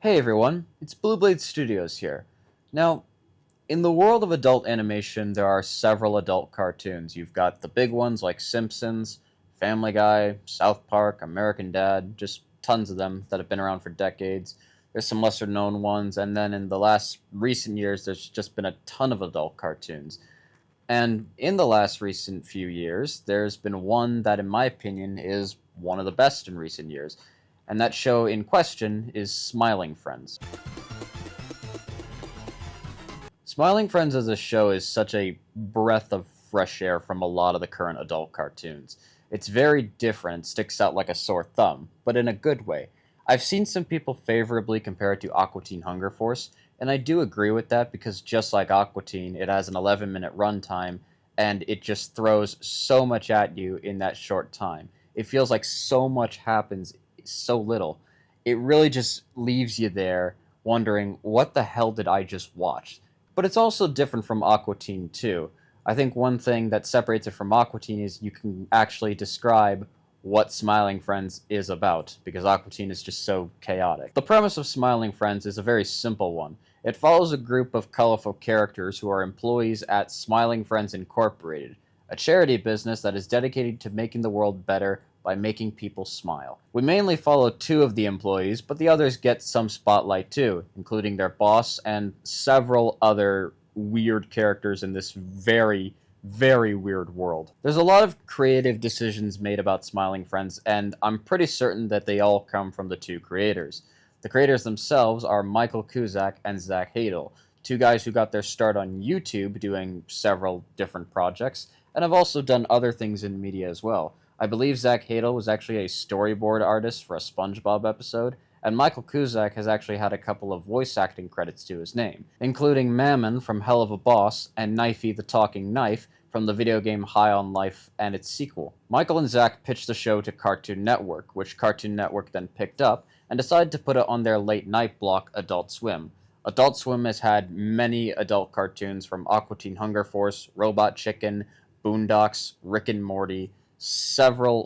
Hey everyone, it's Blue Blade Studios here. Now, in the world of adult animation, there are several adult cartoons. You've got the big ones like Simpsons, Family Guy, South Park, American Dad, just tons of them that have been around for decades. There's some lesser known ones, and then in the last recent years, there's just been a ton of adult cartoons. And in the last recent few years, there's been one that, in my opinion, is one of the best in recent years. And that show in question is Smiling Friends. Smiling Friends as a show is such a breath of fresh air from a lot of the current adult cartoons. It's very different, it sticks out like a sore thumb, but in a good way. I've seen some people favorably compare it to Aqua Teen Hunger Force, and I do agree with that because just like Aqua Teen, it has an 11-minute runtime, and it just throws so much at you in that short time. It feels like so much happens so little. It really just leaves you there wondering, what the hell did I just watch? But it's also different from Aqua Teen too. I think one thing that separates it from Aqua Teen is you can actually describe what Smiling Friends is about, because Aqua Teen is just so chaotic. The premise of Smiling Friends is a very simple one. It follows a group of colorful characters who are employees at Smiling Friends Incorporated, a charity business that is dedicated to making the world better by making people smile. We mainly follow two of the employees, but the others get some spotlight too, including their boss and several other weird characters in this very, very weird world. There's a lot of creative decisions made about Smiling Friends, and I'm pretty certain that they all come from the two creators. The creators themselves are Michael Cusack and Zach Hadel, two guys who got their start on YouTube doing several different projects, and have also done other things in media as well. I believe Zach Hadel was actually a storyboard artist for a SpongeBob episode, and Michael Cusack has actually had a couple of voice acting credits to his name, including Mammon from Hell of a Boss and Knifey the Talking Knife from the video game High on Life and its sequel. Michael and Zach pitched the show to Cartoon Network, which Cartoon Network then picked up and decided to put it on their late night block Adult Swim. Adult Swim has had many adult cartoons from Aqua Teen Hunger Force, Robot Chicken, Boondocks, Rick and Morty, several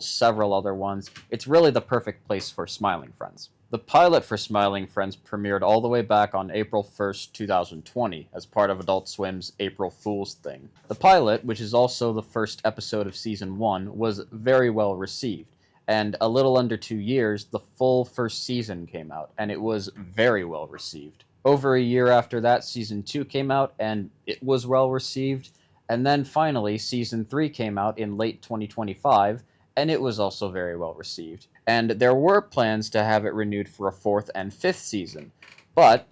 other ones. It's really the perfect place for Smiling Friends. The pilot for Smiling Friends premiered all the way back on April 1st, 2020, as part of Adult Swim's April Fool's thing. The pilot, which is also the first episode of Season 1, was very well received, and a little under 2 years, the full first season came out, and it was very well received. Over a year after that, Season 2 came out, and it was well received. And then finally, Season 3 came out in late 2025, and it was also very well received. And there were plans to have it renewed for a fourth and fifth season, but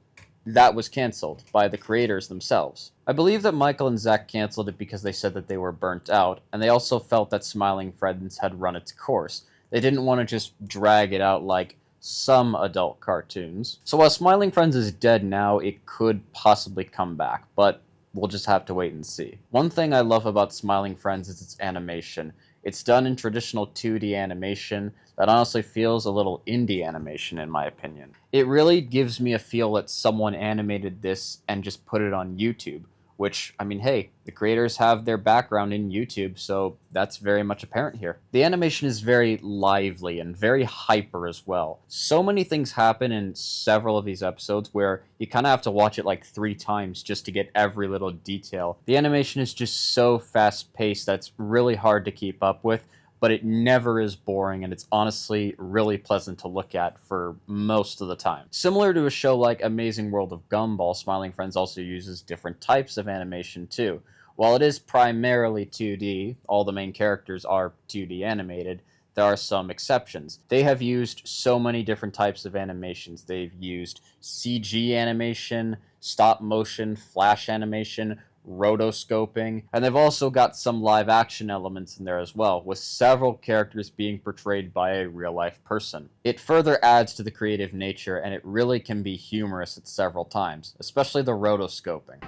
that was cancelled by the creators themselves. I believe that Michael and Zach cancelled it because they said that they were burnt out, and they also felt that Smiling Friends had run its course. They didn't want to just drag it out like some adult cartoons. So while Smiling Friends is dead now, it could possibly come back, but we'll just have to wait and see. One thing I love about Smiling Friends is its animation. It's done in traditional 2D animation that honestly feels a little indie animation in my opinion. It really gives me a feel that someone animated this and just put it on YouTube, which, I mean, hey, the creators have their background in YouTube, so that's very much apparent here. The animation is very lively and very hyper as well. So many things happen in several of these episodes where you kind of have to watch it like 3 times just to get every little detail. The animation is just so fast-paced that it's really hard to keep up with, but it never is boring, and it's honestly really pleasant to look at for most of the time. Similar to a show like Amazing World of Gumball, Smiling Friends also uses different types of animation too. While it is primarily 2D, all the main characters are 2D animated, there are some exceptions. They have used so many different types of animations. They've used CG animation, stop motion, flash animation, rotoscoping, and they've also got some live action elements in there as well, with several characters being portrayed by a real life person. It further adds to the creative nature, and it really can be humorous at several times, especially the rotoscoping.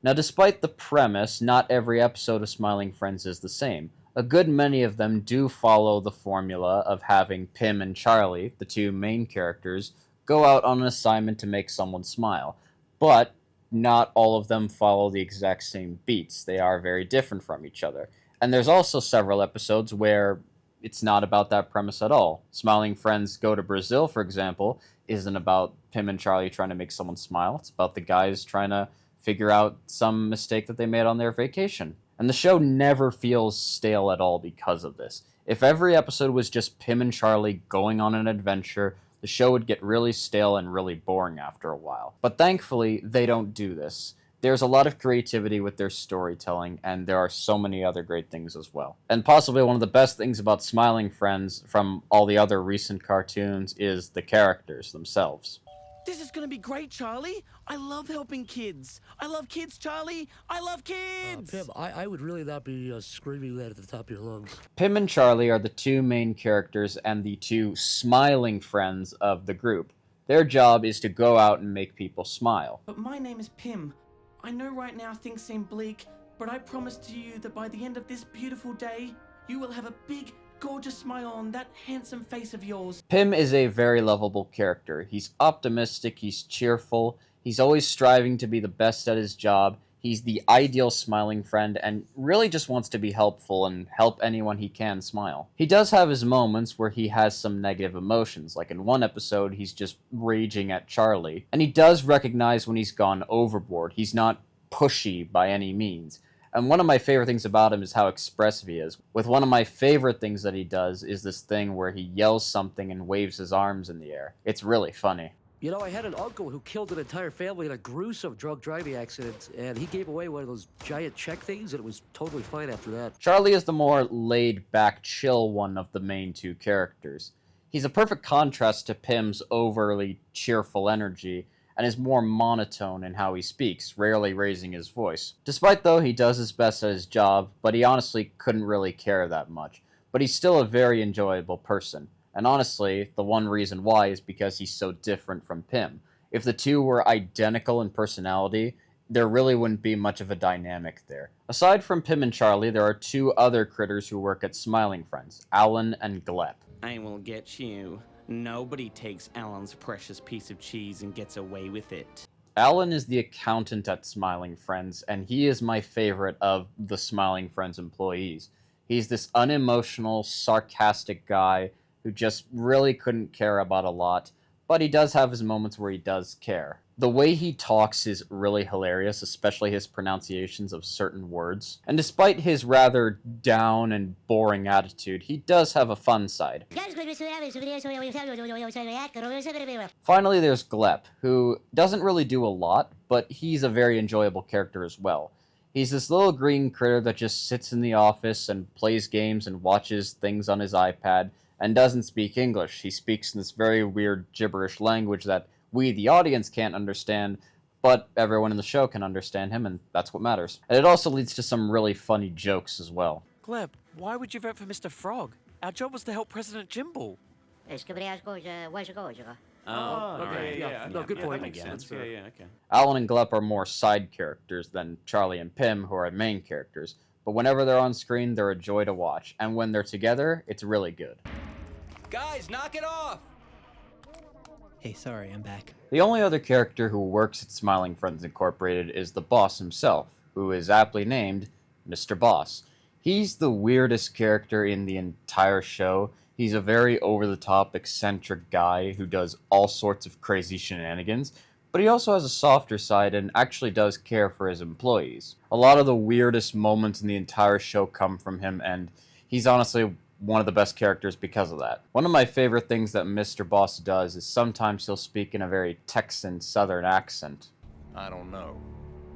Now, despite the premise, not every episode of Smiling Friends is the same. A good many of them do follow the formula of having Pim and Charlie, the two main characters, go out on an assignment to make someone smile. But not all of them follow the exact same beats. They are very different from each other. And there's also several episodes where it's not about that premise at all. Smiling Friends Go to Brazil, for example, isn't about Pim and Charlie trying to make someone smile. It's about the guys trying to figure out some mistake that they made on their vacation. And the show never feels stale at all because of this. If every episode was just Pim and Charlie going on an adventure, the show would get really stale and really boring after a while. But thankfully, they don't do this. There's a lot of creativity with their storytelling, and there are so many other great things as well. And possibly one of the best things about Smiling Friends from all the other recent cartoons is the characters themselves. This is gonna be great, Charlie. I love helping kids. I love kids, Charlie. I love kids. Pim, I would really not be screaming that at the top of your lungs. Pim and Charlie are the two main characters and the two smiling friends of the group. Their job is to go out and make people smile. But my name is Pim. I know right now things seem bleak, but I promise to you that by the end of this beautiful day, you will have a big, gorgeous smile on that handsome face of yours. Pim is a very lovable character. He's optimistic, he's cheerful, he's always striving to be the best at his job, he's the ideal smiling friend, and really just wants to be helpful and help anyone he can smile. He does have his moments where he has some negative emotions, like in one episode he's just raging at Charlie, and he does recognize when he's gone overboard. He's not pushy by any means. And one of my favorite things about him is how expressive he is. With one of my favorite things that he does is this thing where he yells something and waves his arms in the air. It's really funny. You know, I had an uncle who killed an entire family in a gruesome drunk driving accident, and he gave away one of those giant check things, and it was totally fine after that. Charlie is the more laid-back, chill one of the main two characters. He's a perfect contrast to Pim's overly cheerful energy, and is more monotone in how he speaks, rarely raising his voice. Despite though he does his best at his job, but he honestly couldn't really care that much. But he's still a very enjoyable person. And honestly, the one reason why is because he's so different from Pim. If the two were identical in personality, there really wouldn't be much of a dynamic there. Aside from Pim and Charlie, there are two other critters who work at Smiling Friends, Alan and Glep. I will get you. Nobody takes Alan's precious piece of cheese and gets away with it. Alan is the accountant at Smiling Friends, and he is my favorite of the Smiling Friends employees. He's this unemotional, sarcastic guy who just really couldn't care about a lot, but he does have his moments where he does care. The way he talks is really hilarious, especially his pronunciations of certain words. And despite his rather down and boring attitude, he does have a fun side. Finally, there's Glep, who doesn't really do a lot, but he's a very enjoyable character as well. He's this little green critter that just sits in the office and plays games and watches things on his iPad and doesn't speak English. He speaks in this very weird gibberish language that we, the audience, can't understand, but everyone in the show can understand him, and that's what matters. And it also leads to some really funny jokes as well. Gleb, why would you vote for Mr. Frog? Our job was to help President Jimbo. Oh, okay, yeah. No, good point. That makes sense. Yeah, okay. Alan and Glep are more side characters than Charlie and Pim, who are main characters, but whenever they're on screen, they're a joy to watch, and when they're together, it's really good. Guys, knock it off! Hey, sorry, I'm back. The only other character who works at Smiling Friends Incorporated is the boss himself, who is aptly named Mr. Boss. He's the weirdest character in the entire show. He's a very over-the-top, eccentric guy who does all sorts of crazy shenanigans, but he also has a softer side and actually does care for his employees. A lot of the weirdest moments in the entire show come from him, and he's honestly one of the best characters because of that. One of my favorite things that Mr. Boss does is sometimes he'll speak in a very Texan Southern accent. I don't know,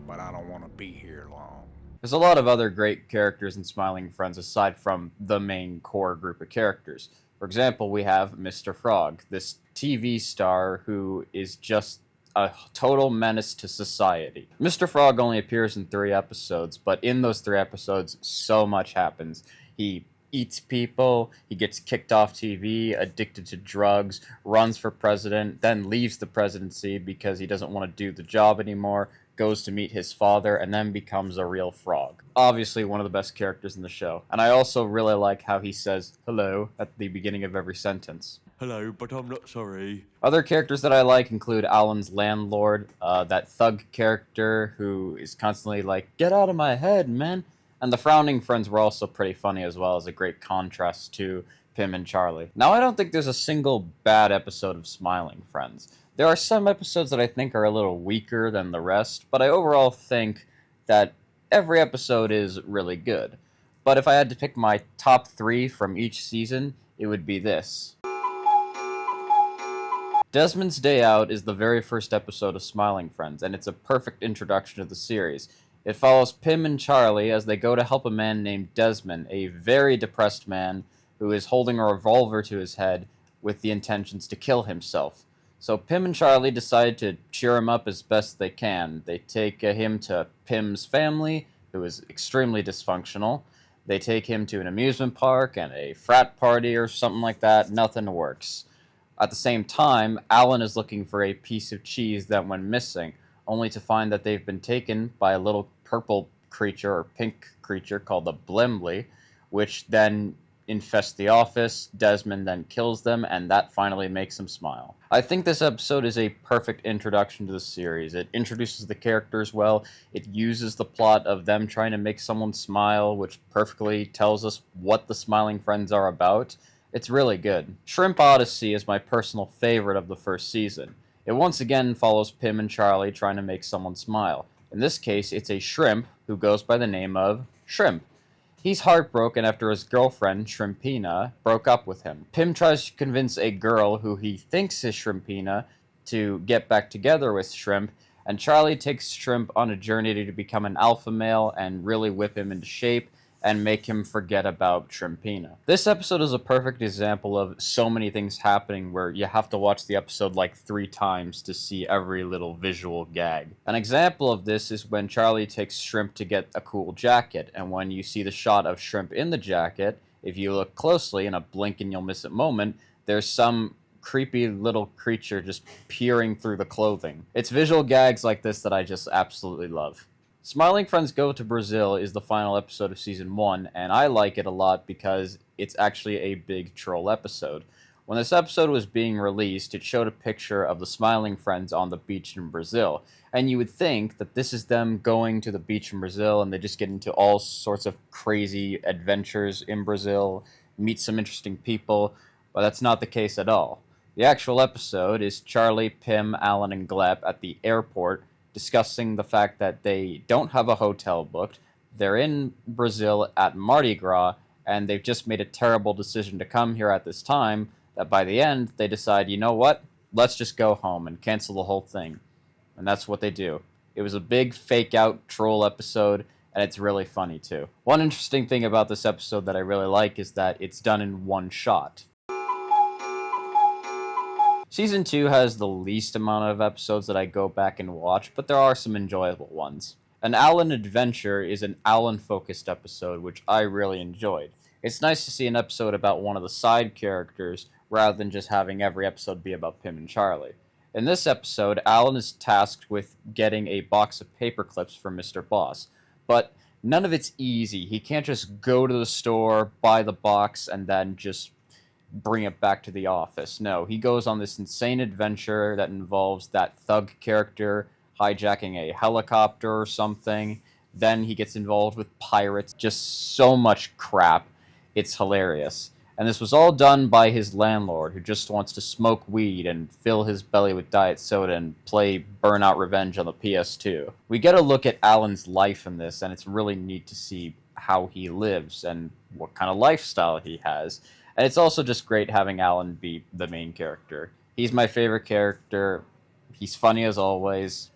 but I don't want to be here long. There's a lot of other great characters in Smiling Friends aside from the main core group of characters. For example, we have Mr. Frog, this TV star who is just a total menace to society. Mr. Frog only appears in 3 episodes, but in those 3 episodes, so much happens. He eats people, he gets kicked off TV, addicted to drugs, runs for president, then leaves the presidency because he doesn't want to do the job anymore, goes to meet his father, and then becomes a real frog. Obviously one of the best characters in the show. And I also really like how he says hello at the beginning of every sentence. Hello, but I'm not sorry. Other characters that I like include Alan's landlord, that thug character who is constantly like, get out of my head, man. And the frowning friends were also pretty funny as well, as a great contrast to Pim and Charlie. Now, I don't think there's a single bad episode of Smiling Friends. There are some episodes that I think are a little weaker than the rest, but I overall think that every episode is really good. But if I had to pick my top 3 from each season, it would be this. Desmond's Day Out is the very first episode of Smiling Friends, and it's a perfect introduction to the series. It follows Pim and Charlie as they go to help a man named Desmond, a very depressed man who is holding a revolver to his head with the intentions to kill himself. So Pim and Charlie decide to cheer him up as best they can. They take him to Pim's family, who is extremely dysfunctional. They take him to an amusement park and a frat party or something like that. Nothing works. At the same time, Alan is looking for a piece of cheese that went missing, only to find that they've been taken by a little purple creature or pink creature called the Blimley, which then infests the office. Desmond then kills them, and that finally makes him smile. I think this episode is a perfect introduction to the series. It introduces the characters well, it uses the plot of them trying to make someone smile, which perfectly tells us what the Smiling Friends are about. It's really good. Shrimp Odyssey is my personal favorite of the first season. It once again follows Pim and Charlie trying to make someone smile. In this case, it's a shrimp who goes by the name of Shrimp. He's heartbroken after his girlfriend, Shrimpina, broke up with him. Pim tries to convince a girl who he thinks is Shrimpina to get back together with Shrimp, and Charlie takes Shrimp on a journey to become an alpha male and really whip him into shape and make him forget about Shrimpina. This episode is a perfect example of so many things happening where you have to watch the episode like 3 times to see every little visual gag. An example of this is when Charlie takes Shrimp to get a cool jacket, and when you see the shot of Shrimp in the jacket, if you look closely in a blink and you'll miss it moment, there's some creepy little creature just peering through the clothing. It's visual gags like this that I just absolutely love. Smiling Friends Go to Brazil is the final episode of Season 1, and I like it a lot because it's actually a big troll episode. When this episode was being released, it showed a picture of the Smiling Friends on the beach in Brazil, and you would think that this is them going to the beach in Brazil and they just get into all sorts of crazy adventures in Brazil, meet some interesting people, but that's not the case at all. The actual episode is Charlie, Pim, Alan, and Gleb at the airport discussing the fact that they don't have a hotel booked, they're in Brazil at Mardi Gras, and they've just made a terrible decision to come here at this time, that by the end, they decide, you know what, let's just go home and cancel the whole thing. And that's what they do. It was a big fake-out troll episode, and it's really funny too. One interesting thing about this episode that I really like is that it's done in one shot. Season 2 has the least amount of episodes that I go back and watch, but there are some enjoyable ones. An Alan Adventure is an Alan-focused episode, which I really enjoyed. It's nice to see an episode about one of the side characters, rather than just having every episode be about Pim and Charlie. In this episode, Alan is tasked with getting a box of paper clips from Mr. Boss, but none of it's easy. He can't just go to the store, buy the box, and then just bring it back to the office. No, he goes on this insane adventure that involves that thug character hijacking a helicopter or something. Then he gets involved with pirates. Just so much crap. It's hilarious. And this was all done by his landlord, who just wants to smoke weed and fill his belly with diet soda and play Burnout Revenge on the PS2. We get a look at Alan's life in this, and it's really neat to see how he lives and what kind of lifestyle he has. And it's also just great having Alan be the main character. He's my favorite character. He's funny as always.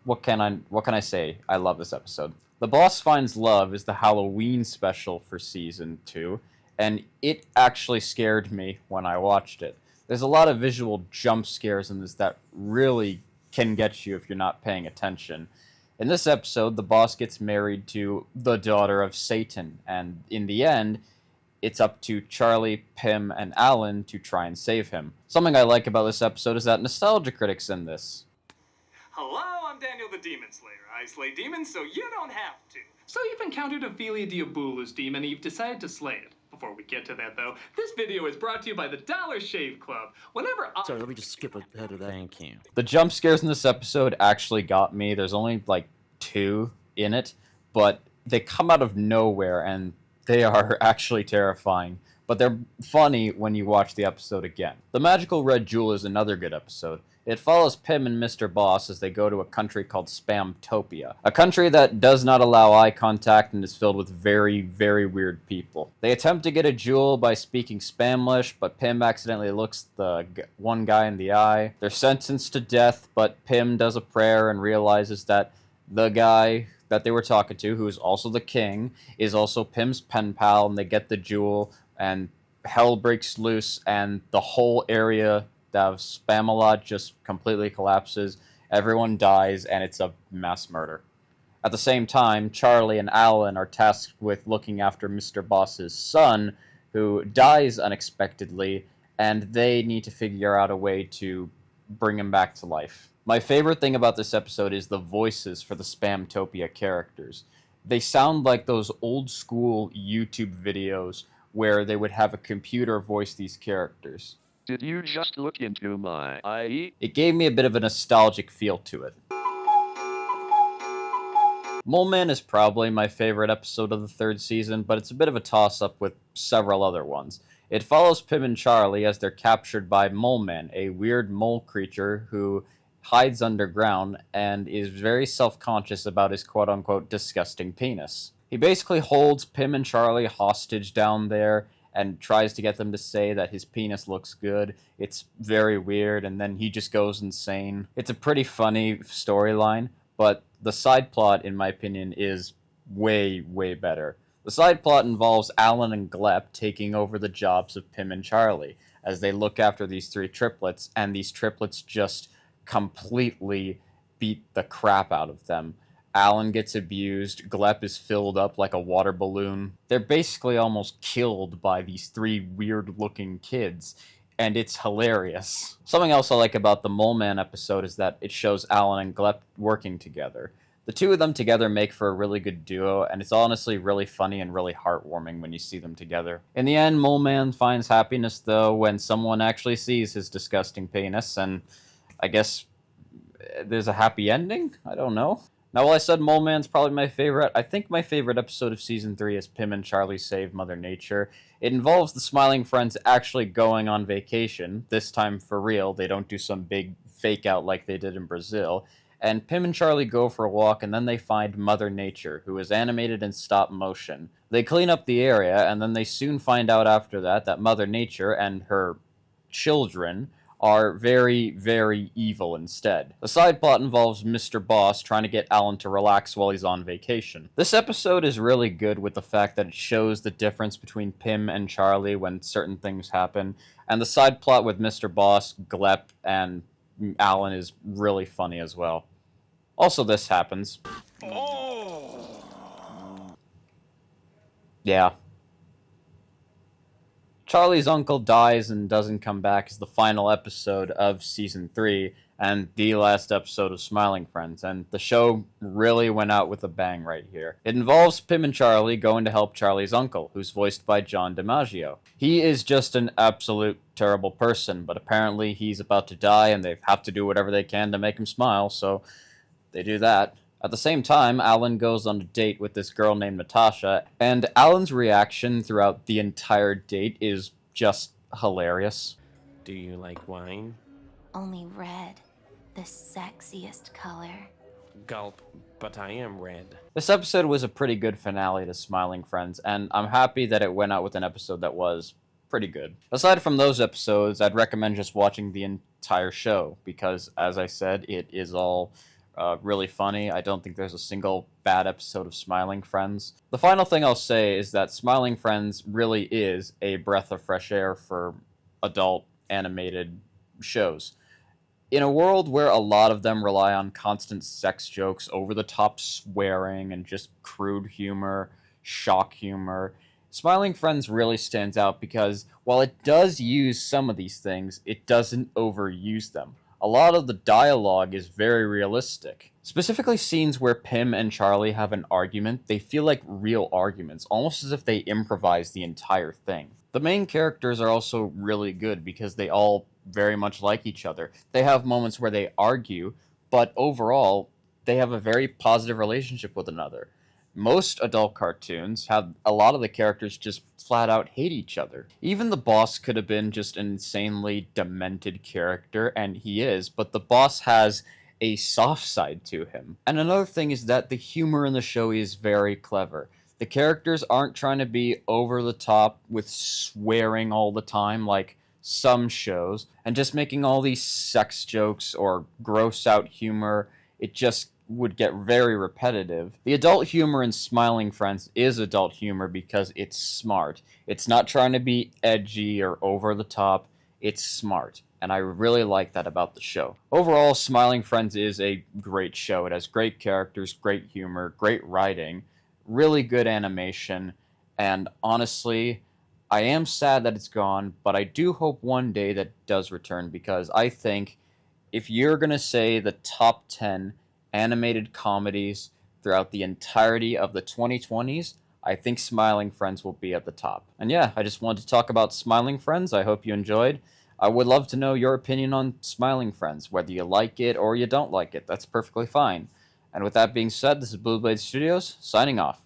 What can I say? I love this episode. The Boss Finds Love is the Halloween special for Season 2, and it actually scared me when I watched it. There's a lot of visual jump scares in this that really can get you if you're not paying attention. In this episode, the boss gets married to the daughter of Satan, and in the end, it's up to Charlie, Pim, and Alan to try and save him. Something I like about this episode is that Nostalgia Critic's in this. Hello, I'm Daniel the Demon Slayer. I slay demons so you don't have to. So you've encountered Ophelia Diabulu's demon and you've decided to slay it. Before we get to that, though, this video is brought to you by the Dollar Shave Club. Sorry, let me just skip ahead of that. Thank you. The jump scares in this episode actually got me. There's only like 2 in it, but They come out of nowhere, and they are actually terrifying, but they're funny when you watch the episode again. The Magical Red Jewel is another good episode. It follows Pym and Mr. Boss as they go to a country called Spamtopia, a country that does not allow eye contact and is filled with very, very weird people. They attempt to get a jewel by speaking Spamlish, but Pym accidentally looks the one guy in the eye. They're sentenced to death, but Pym does a prayer and realizes that the guy that they were talking to, who is also the king, is also Pym's pen pal, and they get the jewel, and hell breaks loose, and the whole area of Spamalot just completely collapses, everyone dies, and it's a mass murder. At the same time, Charlie and Alan are tasked with looking after Mr. Boss's son, who dies unexpectedly, and they need to figure out a way to bring him back to life. My favorite thing about this episode is the voices for the Spamtopia characters. They sound like those old school YouTube videos where they would have a computer voice these characters. Did you just look into my eye? It gave me a bit of a nostalgic feel to it. Mole Man is probably my favorite episode of the third season, but it's a bit of a toss-up with several other ones. It follows Pym and Charlie as they're captured by Mole Man, a weird mole creature who hides underground and is very self-conscious about his quote-unquote disgusting penis. He basically holds Pym and Charlie hostage down there and tries to get them to say that his penis looks good. It's very weird, and then he just goes insane. It's a pretty funny storyline, but the side plot, in my opinion, is way, way better. The side plot involves Alan and Glep taking over the jobs of Pym and Charlie as they look after these three triplets, and these triplets just completely beat the crap out of them. Alan gets abused, Glep is filled up like a water balloon. They're basically almost killed by these three weird-looking kids, and it's hilarious. Something else I like about the Mole Man episode is that it shows Alan and Glep working together. The two of them together make for a really good duo, and it's honestly really funny and really heartwarming when you see them together. In the end, Mole Man finds happiness, though, when someone actually sees his disgusting penis, and I guess there's a happy ending? I don't know. Now, while I said Mole Man's probably my favorite, I think my favorite episode of Season 3 is Pym and Charlie Save Mother Nature. It involves the Smiling Friends actually going on vacation, this time for real. They don't do some big fake out like they did in Brazil. And Pym and Charlie go for a walk, and then they find Mother Nature, who is animated in stop motion. They clean up the area, and then they soon find out after that Mother Nature and her children are very, very evil instead. The side plot involves Mr. Boss trying to get Alan to relax while he's on vacation. This episode is really good with the fact that it shows the difference between Pym and Charlie when certain things happen, and the side plot with Mr. Boss, Glep, and Alan is really funny as well. Also, this happens. Yeah. Charlie's uncle dies and doesn't come back is the final episode of Season 3 and the last episode of Smiling Friends, and the show really went out with a bang right here. It involves Pym and Charlie going to help Charlie's uncle, who's voiced by John DiMaggio. He is just an absolute terrible person, but apparently he's about to die and they have to do whatever they can to make him smile, so they do that. At the same time, Alan goes on a date with this girl named Natasha, and Alan's reaction throughout the entire date is just hilarious. Do you like wine? Only red, the sexiest color. Gulp, but I am red. This episode was a pretty good finale to Smiling Friends, and I'm happy that it went out with an episode that was pretty good. Aside from those episodes, I'd recommend just watching the entire show, because, as I said, it is all really funny. I don't think there's a single bad episode of Smiling Friends. The final thing I'll say is that Smiling Friends really is a breath of fresh air for adult animated shows. In a world where a lot of them rely on constant sex jokes, over-the-top swearing, and just crude humor, shock humor, Smiling Friends really stands out because while it does use some of these things, it doesn't overuse them. A lot of the dialogue is very realistic. Specifically scenes where Pym and Charlie have an argument, they feel like real arguments, almost as if they improvise the entire thing. The main characters are also really good because they all very much like each other. They have moments where they argue, but overall, they have a very positive relationship with another. Most adult cartoons have a lot of the characters just flat out hate each other. Even the boss could have been just an insanely demented character, and he is, but the boss has a soft side to him. And another thing is that the humor in the show is very clever. The characters aren't trying to be over the top with swearing all the time like some shows, and just making all these sex jokes or gross out humor. It just would get very repetitive. The adult humor in Smiling Friends is adult humor because it's smart. It's not trying to be edgy or over the top. It's smart. And I really like that about the show. Overall, Smiling Friends is a great show. It has great characters, great humor, great writing, really good animation, and honestly, I am sad that it's gone, but I do hope one day that it does return, because I think if you're going to say the top 10 animated comedies throughout the entirety of the 2020s, I think Smiling Friends will be at the top. And yeah, I just wanted to talk about Smiling Friends. I hope you enjoyed. I would love to know your opinion on Smiling Friends, whether you like it or you don't like it. That's perfectly fine. And with that being said, this is Blue Blade Studios, signing off.